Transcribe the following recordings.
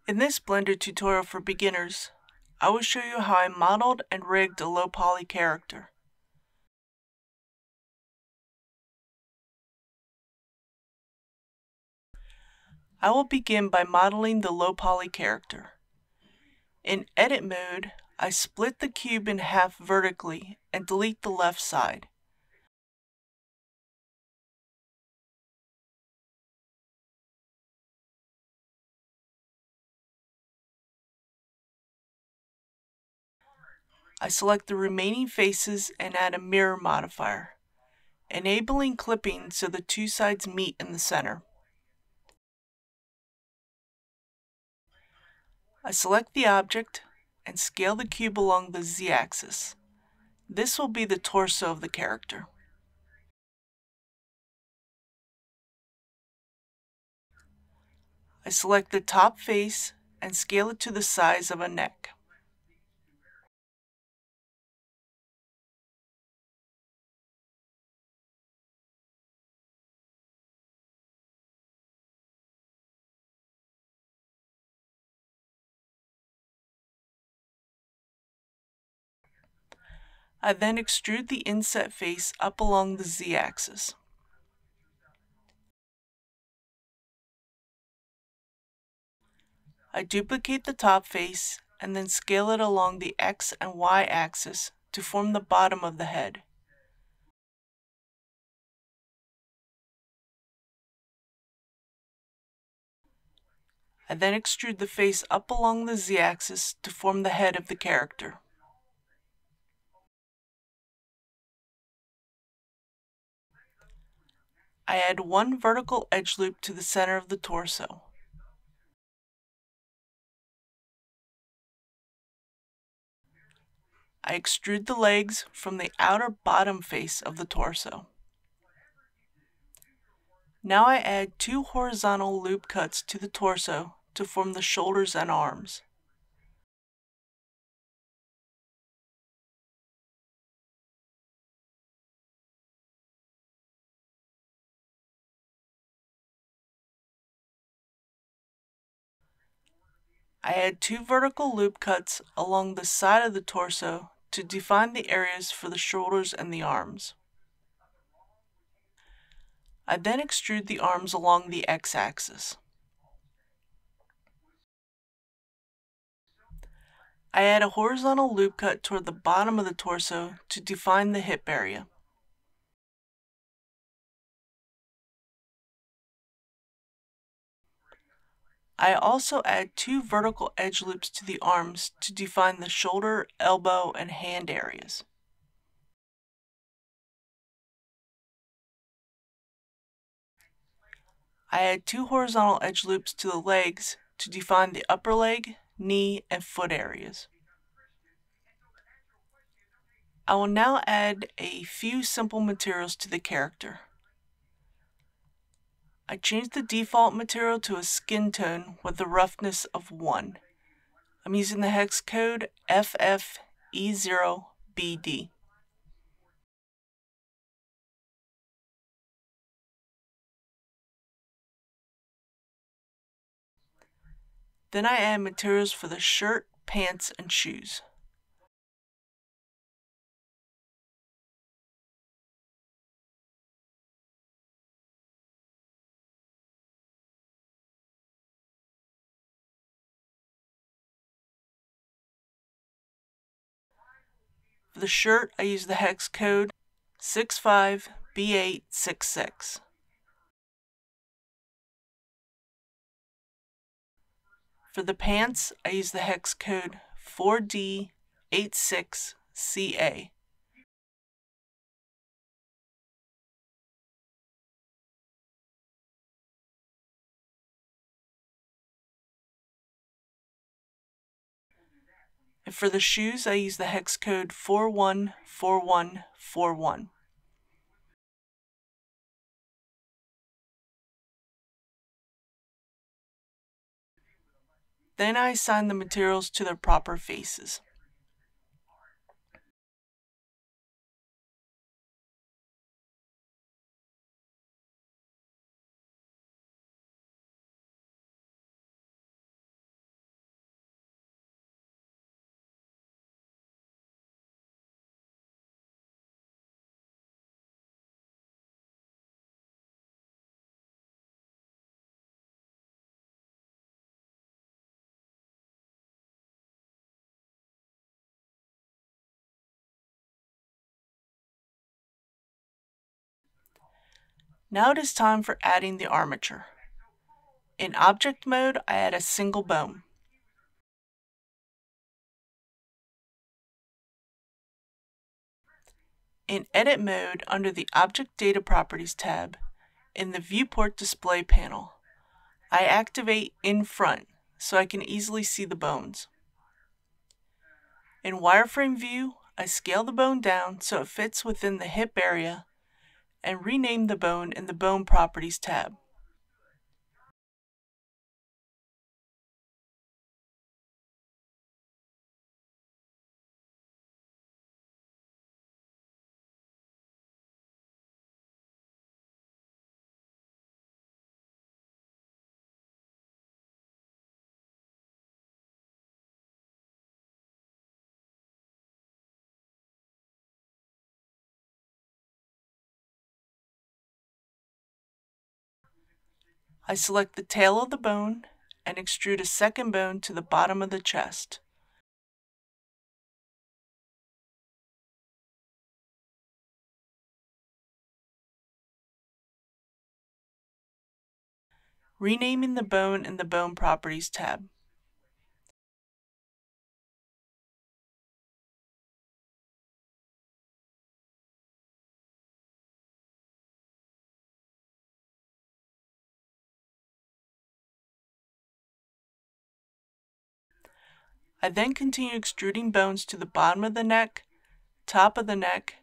In this Blender tutorial for beginners, I will show you how I modeled and rigged a low-poly character. I will begin by modeling the low-poly character. In Edit mode, I split the cube in half vertically and delete the left side. I select the remaining faces and add a mirror modifier, enabling clipping so the two sides meet in the center. I select the object and scale the cube along the z-axis. This will be the torso of the character. I select the top face and scale it to the size of a neck. I then extrude the inset face up along the z-axis. I duplicate the top face and then scale it along the x and y axis to form the bottom of the head. I then extrude the face up along the z-axis to form the head of the character. I add one vertical edge loop to the center of the torso. I extrude the legs from the outer bottom face of the torso. Now I add two horizontal loop cuts to the torso to form the shoulders and arms. I add two vertical loop cuts along the side of the torso to define the areas for the shoulders and the arms. I then extrude the arms along the x-axis. I add a horizontal loop cut toward the bottom of the torso to define the hip area. I also add two vertical edge loops to the arms to define the shoulder, elbow, and hand areas. I add two horizontal edge loops to the legs to define the upper leg, knee, and foot areas. I will now add a few simple materials to the character. I changed the default material to a skin tone with a roughness of 1. I'm using the hex code FFE0BD. Then I add materials for the shirt, pants, and shoes. For the shirt, I use the hex code 65B866. For the pants, I use the hex code 4D86CA. And for the shoes, I use the hex code 414141. Then I assign the materials to their proper faces. Now it is time for adding the armature. In object mode, I add a single bone. In edit mode, under the Object Data Properties tab, in the Viewport Display panel, I activate In Front so I can easily see the bones. In wireframe view, I scale the bone down so it fits within the hip area and rename the bone in the Bone Properties tab. I select the tail of the bone and extrude a second bone to the bottom of the chest. Renaming the bone in the Bone Properties tab. I then continue extruding bones to the bottom of the neck, top of the neck,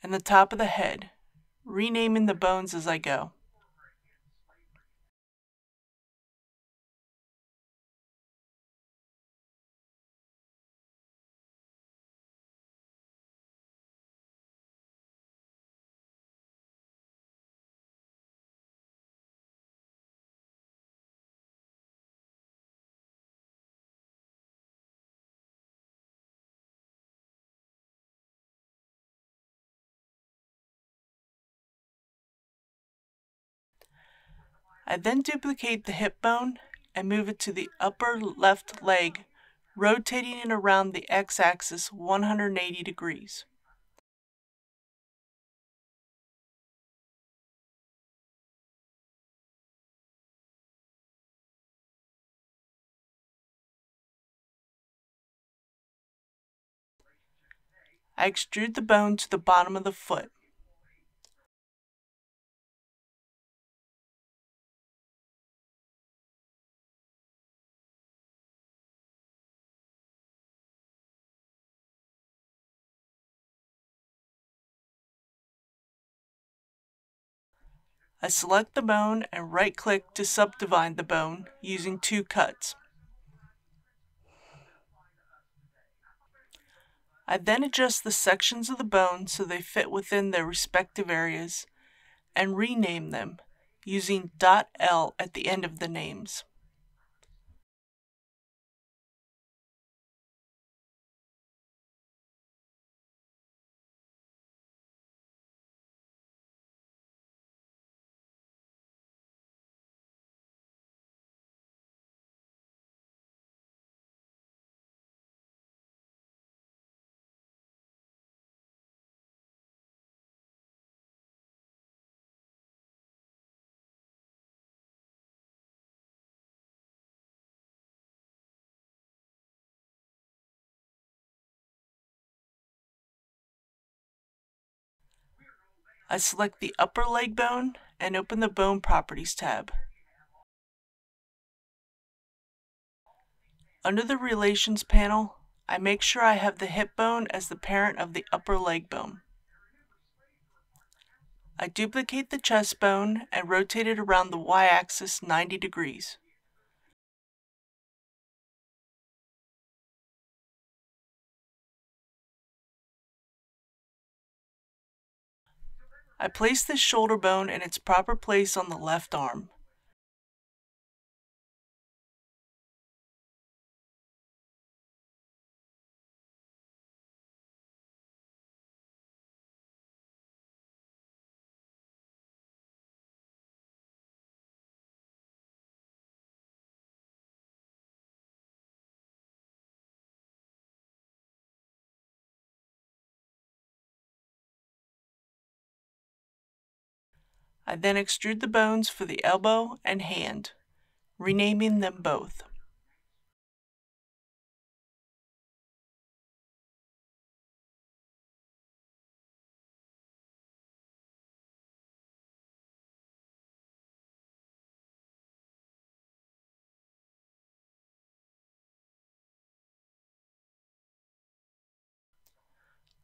and the top of the head, renaming the bones as I go. I then duplicate the hip bone and move it to the upper left leg, rotating it around the x-axis 180 degrees. I extrude the bone to the bottom of the foot. I select the bone and right-click to subdivide the bone using two cuts. I then adjust the sections of the bone so they fit within their respective areas and rename them using .L at the end of the names. I select the upper leg bone and open the Bone Properties tab. Under the Relations panel, I make sure I have the hip bone as the parent of the upper leg bone. I duplicate the chest bone and rotate it around the y-axis 90 degrees. I place this shoulder bone in its proper place on the left arm. I then extrude the bones for the elbow and hand, renaming them both.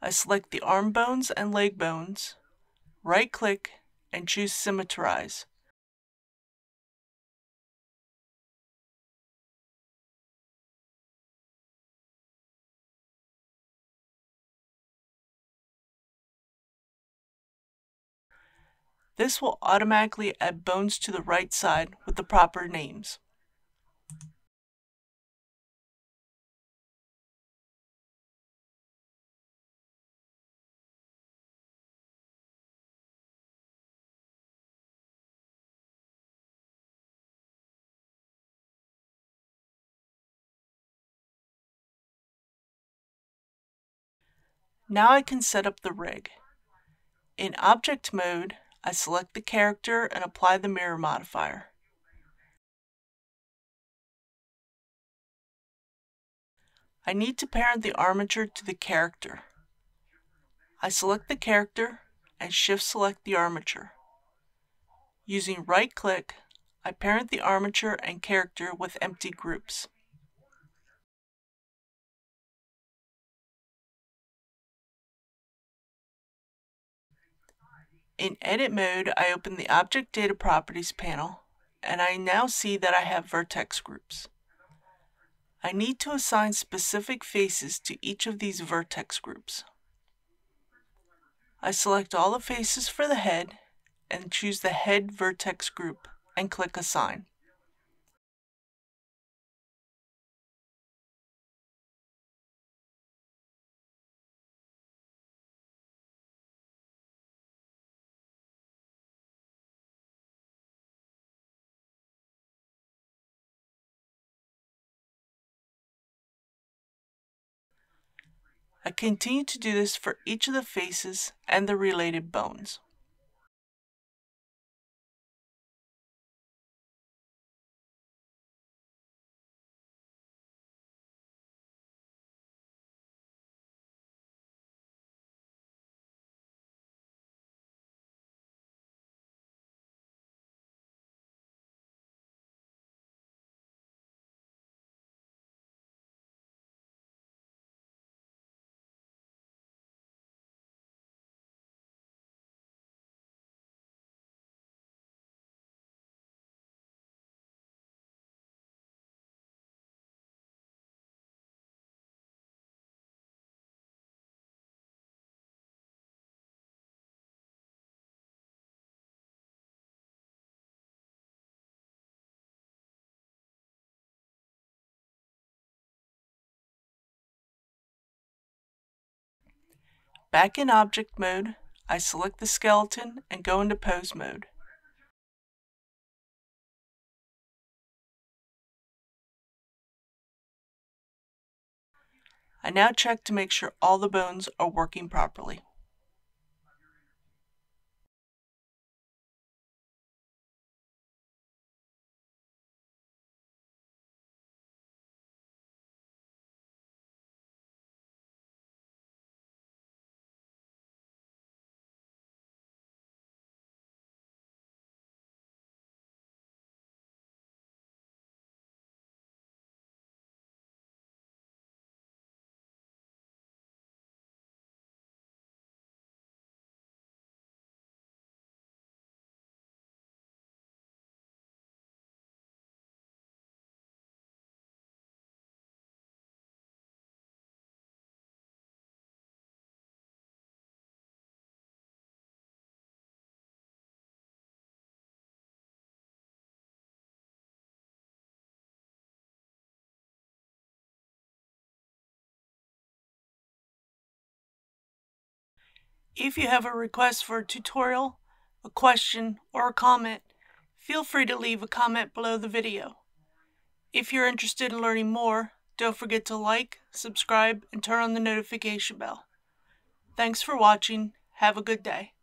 I select the arm bones and leg bones, right-click, and choose Symmetrize. This will automatically add bones to the right side with the proper names. Now I can set up the rig. In Object Mode, I select the character and apply the mirror modifier. I need to parent the armature to the character. I select the character and shift select the armature. Using right-click, I parent the armature and character with empty groups. In Edit Mode, I open the Object Data Properties panel, and I now see that I have vertex groups. I need to assign specific faces to each of these vertex groups. I select all the faces for the head and choose the Head Vertex group and click Assign. I continue to do this for each of the faces and the related bones. Back in Object Mode, I select the skeleton and go into Pose Mode. I now check to make sure all the bones are working properly. If you have a request for a tutorial, a question, or a comment, feel free to leave a comment below the video. If you're interested in learning more, don't forget to like, subscribe, and turn on the notification bell. Thanks for watching. Have a good day.